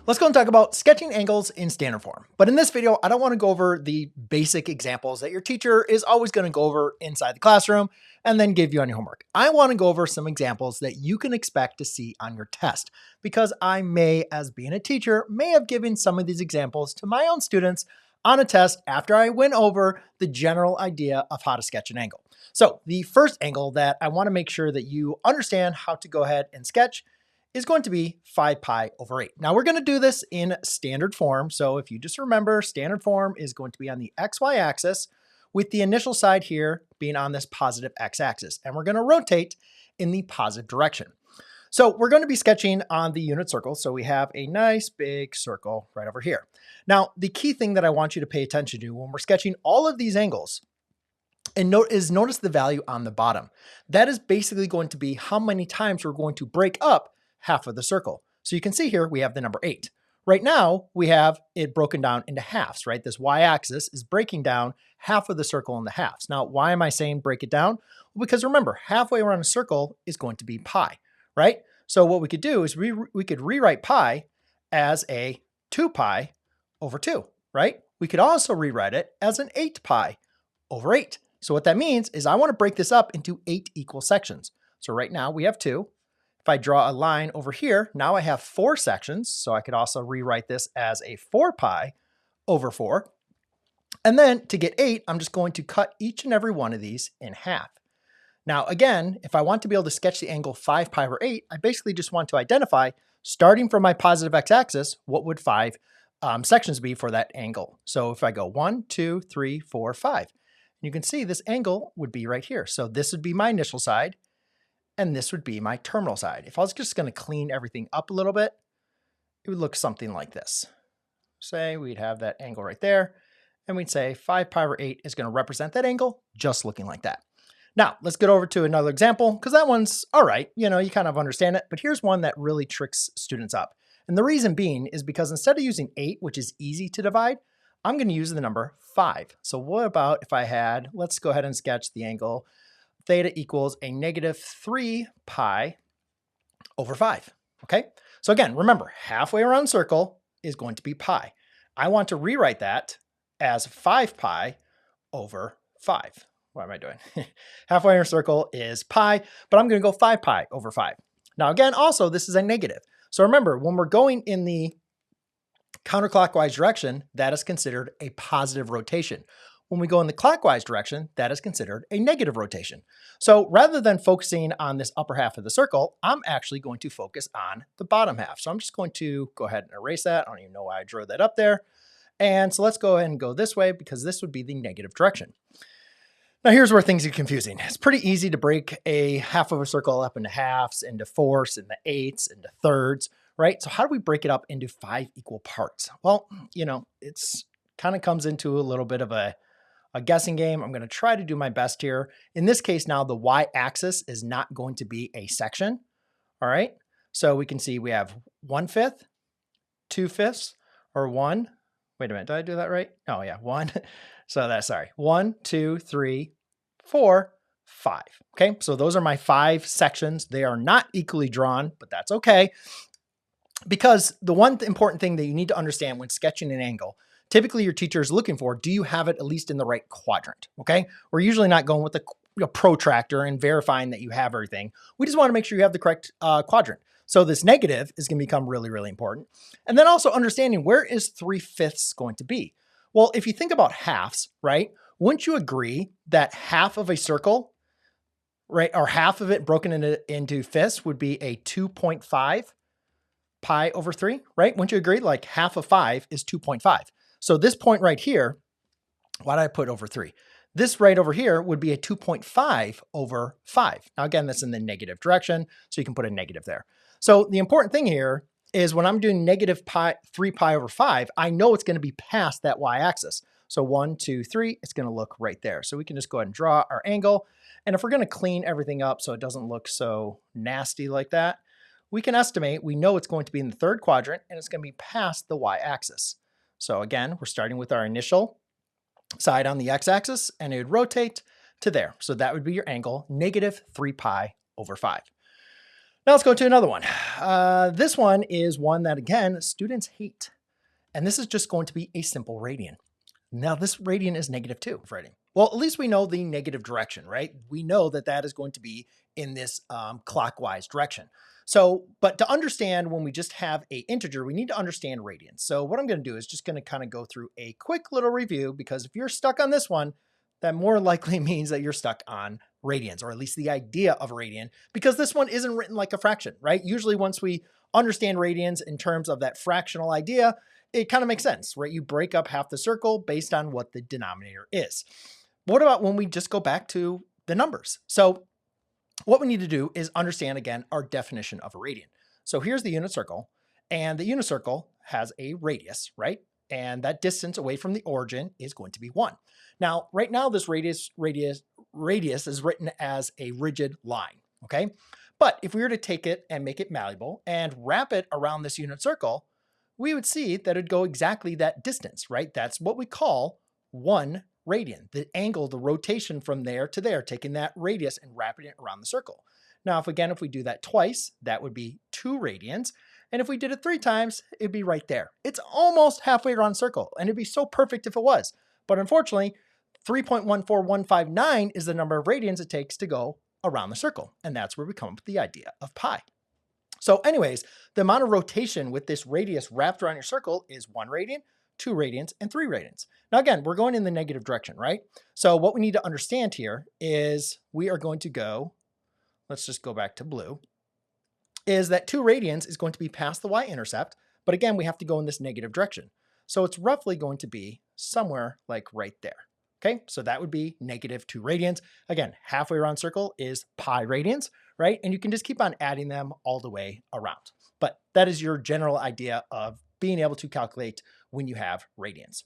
Let's go and talk about sketching angles in standard form. But in this video, I don't want to go over the basic examples that your teacher is always going to go over inside the classroom and then give you on your homework. I want to go over some examples that you can expect to see on your test, because I may, as being a teacher, may have given some of these examples to my own students on a test after I went over the general idea of how to sketch an angle. So the first angle that I want to make sure that you understand how to go ahead and sketch is going to be 5 pi over 8. Now we're going to do this in standard form. So if you just remember, standard form is going to be on the XY axis with the initial side here being on this positive X axis. And we're going to rotate in the positive direction. So we're going to be sketching on the unit circle. So we have a nice big circle right over here. Now, the key thing that I want you to pay attention to when we're sketching all of these angles notice the value on the bottom. That is basically going to be how many times we're going to break up half of the circle. So you can see here we have the number 8. Right now we have it broken down into halves, right? This y-axis is breaking down half of the circle into halves. Now, why am I saying break it down? Well, because remember, halfway around a circle is going to be pi, right? So what we could do is we could rewrite pi as a 2 pi over 2, right? We could also rewrite it as an 8 pi over 8. So what that means is I want to break this up into 8 equal sections. So right now we have 2. If I draw a line over here, now I have 4 sections. So I could also rewrite this as a 4 pi over 4. And then to get 8, I'm just going to cut each and every one of these in half. Now, again, if I want to be able to sketch the angle 5 pi over 8, I basically just want to identify, starting from my positive x-axis, what would 5 sections be for that angle. So if I go 1, 2, 3, 4, 5, you can see this angle would be right here. So this would be my initial side, and this would be my terminal side. If I was just going to clean everything up a little bit, it would look something like this. Say we'd have that angle right there, and we'd say 5 pi over 8 is going to represent that angle, just looking like that. Now, let's get over to another example, because that one's all right. You know, you kind of understand it, but here's one that really tricks students up. And the reason being is because instead of using 8, which is easy to divide, I'm going to use the number 5. So what about if I had, let's go ahead and sketch the angle theta equals a negative 3 pi over 5, okay? So again, remember, halfway around the circle is going to be pi. I want to rewrite that as 5 pi over 5. What am I doing? Halfway around a circle is pi, but I'm going to go 5 pi over 5. Now again, also, this is a negative. So remember, when we're going in the counterclockwise direction, that is considered a positive rotation. When we go in the clockwise direction, that is considered a negative rotation. So rather than focusing on this upper half of the circle, I'm actually going to focus on the bottom half. So I'm just going to go ahead and erase that. I don't even know why I drew that up there. And so let's go ahead and go this way, because this would be the negative direction. Now here's where things get confusing. It's pretty easy to break a half of a circle up into halves, into fourths, into eighths, into thirds, right? So how do we break it up into 5 equal parts? Well, you know, it's kind of comes into a little bit of a guessing game. I'm going to try to do my best here. In this case now, the y-axis is not going to be a section. All right. So we can see we have 1/5, 2/5, or 1. Wait a minute. Did I do that right? Oh yeah, 1. So that's, sorry, 1, 2, 3, 4, 5. Okay. So those are my 5 sections. They are not equally drawn, but that's okay. Because the one important thing that you need to understand when sketching an angle, typically your teacher is looking for, do you have it at least in the right quadrant? Okay. We're usually not going with a protractor and verifying that you have everything. We just want to make sure you have the correct quadrant. So this negative is going to become really, really important. And then also understanding, where is 3/5 going to be? Well, if you think about halves, right? Wouldn't you agree that half of a circle, right, or half of it broken into fifths would be a 2.5 pi over 3, right? Wouldn't you agree? Like half of 5 is 2.5. So this point right here, why did I put over 3? This right over here would be a 2.5 over 5. Now again, that's in the negative direction, so you can put a negative there. So the important thing here is when I'm doing negative 3 pi over 5, I know it's going to be past that y-axis. So 1, 2, 3, it's going to look right there. So we can just go ahead and draw our angle. And if we're going to clean everything up so it doesn't look so nasty like that, we can estimate, we know it's going to be in the 3rd quadrant, and it's going to be past the y-axis. So again, we're starting with our initial side on the x-axis, and it would rotate to there. So that would be your angle, negative 3 pi over 5. Now let's go to another one. This one is one that, again, students hate. And this is just going to be a simple radian. Now this radian is -2 of radian. Well, at least we know the negative direction, right? We know that that is going to be in this clockwise direction. So, but to understand when we just have a integer, we need to understand radians. So what I'm going to do is just going to kind of go through a quick little review, because if you're stuck on this one, that more likely means that you're stuck on radians, or at least the idea of radian, because this one isn't written like a fraction, right? Usually once we understand radians in terms of that fractional idea, it kind of makes sense, right? You break up half the circle based on what the denominator is. What about when we just go back to the numbers? So what we need to do is understand, again, our definition of a radian. So here's the unit circle, and the unit circle has a radius, right? And that distance away from the origin is going to be 1. Now, right now, this radius is written as a rigid line, okay? But if we were to take it and make it malleable and wrap it around this unit circle, we would see that it'd go exactly that distance, right? That's what we call 1 radian, the angle, the rotation from there to there, taking that radius and wrapping it around the circle. Now, if we do that twice, that would be 2 radians. And if we did it 3 times, it'd be right there. It's almost halfway around the circle, and it'd be so perfect if it was. But unfortunately, 3.14159 is the number of radians it takes to go around the circle. And that's where we come up with the idea of pi. So anyways, the amount of rotation with this radius wrapped around your circle is 1 radian, 2 radians, and 3 radians. Now again, we're going in the negative direction, right? So what we need to understand here is we are going to go, let's just go back to blue, is that 2 radians is going to be past the y-intercept, but again, we have to go in this negative direction. So it's roughly going to be somewhere like right there. Okay, so that would be -2 radians. Again, halfway around circle is pi radians, right? And you can just keep on adding them all the way around. But that is your general idea of being able to calculate when you have radians.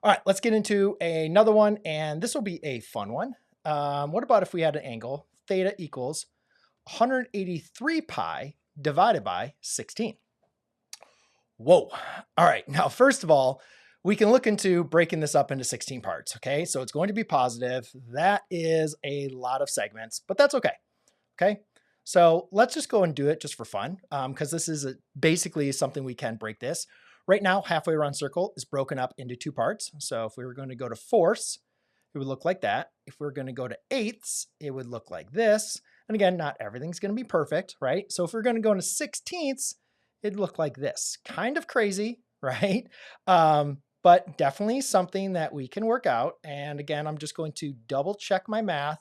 All right, let's get into another one, and this will be a fun one. What about if we had an angle, theta equals 183 pi divided by 16? Whoa. All right, now first of all, we can look into breaking this up into 16 parts, okay? So it's going to be positive. That is a lot of segments, but that's okay, okay? So let's just go and do it just for fun, because this is basically something we can break this. Right now, halfway around circle is broken up into 2 parts. So if we were going to go to fourths, it would look like that. If we're going to go to eighths, it would look like this. And again, not everything's going to be perfect, right? So if we're going to go into 16ths, it'd look like this. Kind of crazy, right? But definitely something that we can work out. And again, I'm just going to double check my math,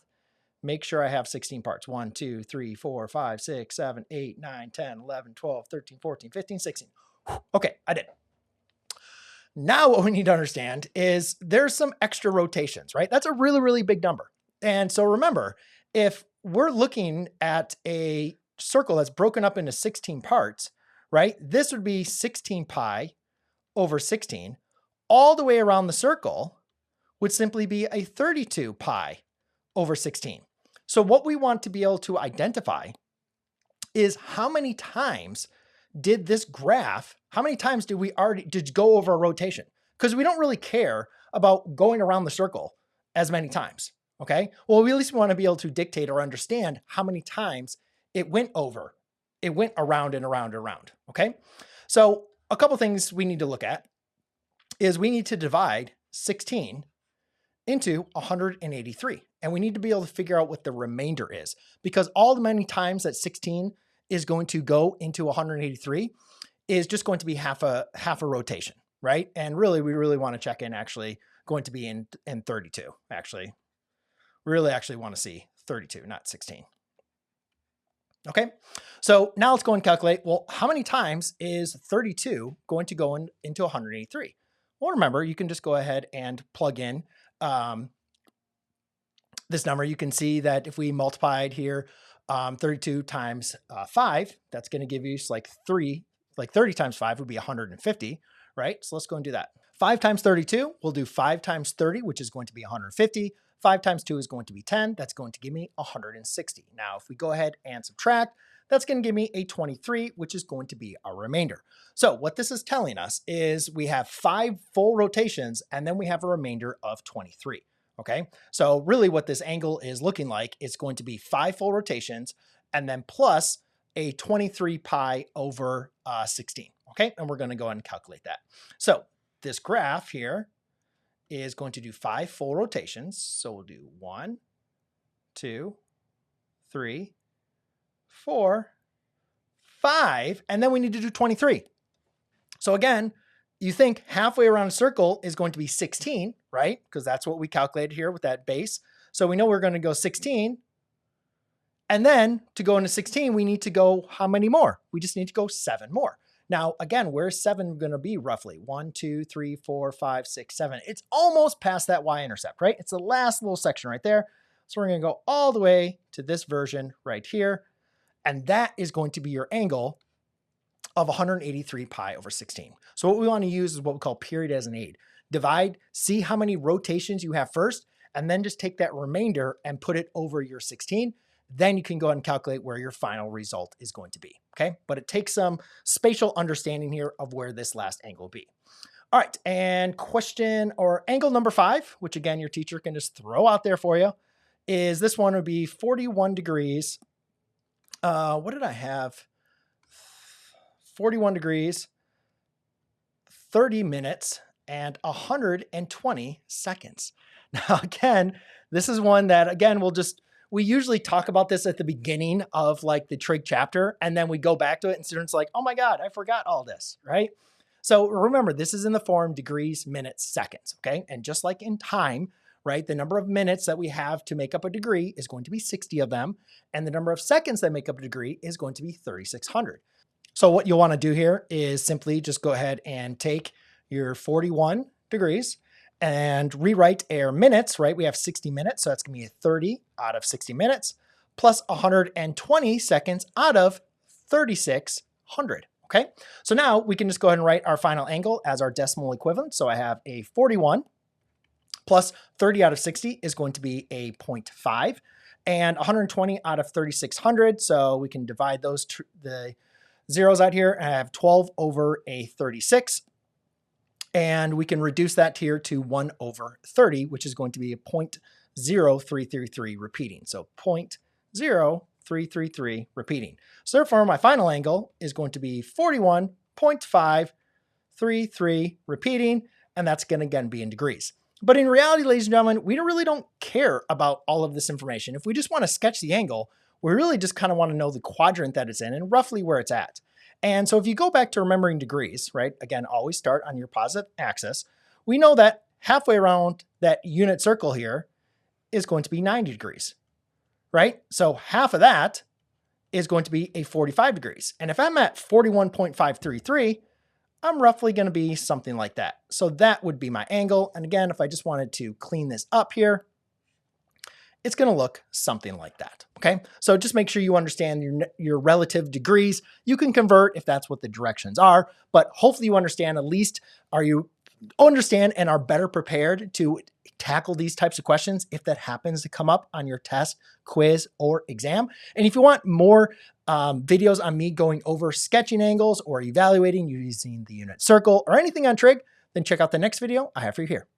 make sure I have 16 parts. 1, 2, 3, 4, 5, 6, 7, 8, 9, 10, 11, 12, 13, 14, 15, 16. Okay, I did. Now what we need to understand is there's some extra rotations, right? That's a really, really big number. And so remember, if we're looking at a circle that's broken up into 16 parts, right? This would be 16 pi over 16. All the way around the circle would simply be a 32 pi over 16. So what we want to be able to identify is how many times did this graph, how many times did we go over a rotation? Because we don't really care about going around the circle as many times, okay? Well, we at least want to be able to dictate or understand how many times it went over. It went around and around and around, okay? So a couple things we need to look at is we need to divide 16 into 183. And we need to be able to figure out what the remainder is, because all the many times that 16 is going to go into 183 is just going to be half a rotation, right? And really, we really want to check in actually going to be in 32, actually. We really actually want to see 32, not 16. Okay, so now let's go and calculate, well, how many times is 32 going to go into 183? Well, remember, you can just go ahead and plug in this number. You can see that if we multiplied here 32 times 5, that's going to give you like 30 times 5 would be 150, right? So let's go and do that. 5 times 32, we'll do 5 times 30, which is going to be 150. 5 times 2 is going to be 10. That's going to give me 160. Now, if we go ahead and subtract, that's going to give me a 23, which is going to be our remainder. So what this is telling us is we have 5 full rotations, and then we have a remainder of 23. Okay, so really what this angle is looking like is going to be 5 full rotations, and then plus a 23 pi over 16. Okay, and we're going to go ahead and calculate that. So this graph here is going to do 5 full rotations. So we'll do 1, 2, 3, 4, 5, and then we need to do 23. So again, you think halfway around a circle is going to be 16, right? Because that's what we calculated here with that base. So we know we're going to go 16. And then to go into 16, we need to go how many more? We just need to go 7 more. Now, again, where's 7 going to be roughly? 1, 2, 3, 4, 5, 6, 7. It's almost past that y-intercept, right? It's the last little section right there. So we're going to go all the way to this version right here. And that is going to be your angle of 183 pi over 16. So what we want to use is what we call period as an aid. Divide, see how many rotations you have first, and then just take that remainder and put it over your 16. Then you can go ahead and calculate where your final result is going to be, okay? But it takes some spatial understanding here of where this last angle will be. All right, and question or angle number 5, which again, your teacher can just throw out there for you, is this one would be 41 degrees. What did I have? 41 degrees, 30 minutes, and 120 seconds. Now, again, this is one that, again, we usually talk about this at the beginning of like the trig chapter, and then we go back to it and students are like, oh my God, I forgot all this, right? So remember, this is in the form degrees, minutes, seconds, okay? And just like in time, right, the number of minutes that we have to make up a degree is going to be 60 of them, and the number of seconds that make up a degree is going to be 3,600. So what you'll want to do here is simply just go ahead and take your 41 degrees and rewrite our minutes, right? We have 60 minutes, so that's going to be 30 out of 60 minutes, plus 120 seconds out of 3,600, okay? So now we can just go ahead and write our final angle as our decimal equivalent. So I have a 41 plus 30 out of 60 is going to be a 0.5, and 120 out of 3,600, so we can divide those the zeros out here, and I have 12 over a 36. And we can reduce that here to 1 over 30, which is going to be a 0.0333 repeating. So 0.0333 repeating. So therefore, my final angle is going to be 41.533 repeating, and that's going to again be in degrees. But in reality, ladies and gentlemen, we really don't care about all of this information. If we just want to sketch the angle, we really just kind of want to know the quadrant that it's in and roughly where it's at. And so if you go back to remembering degrees, right, again, always start on your positive axis. We know that halfway around that unit circle here is going to be 90 degrees, right? So half of that is going to be a 45 degrees. And if I'm at 41.533, I'm roughly going to be something like that. So that would be my angle. And again, if I just wanted to clean this up here, it's going to look something like that, okay? So just make sure you understand your relative degrees. You can convert if that's what the directions are, but hopefully you understand at least, understand and are better prepared to tackle these types of questions if that happens to come up on your test, quiz, or exam. And if you want more videos on me going over sketching angles or evaluating using the unit circle or anything on trig, then check out the next video I have for you here.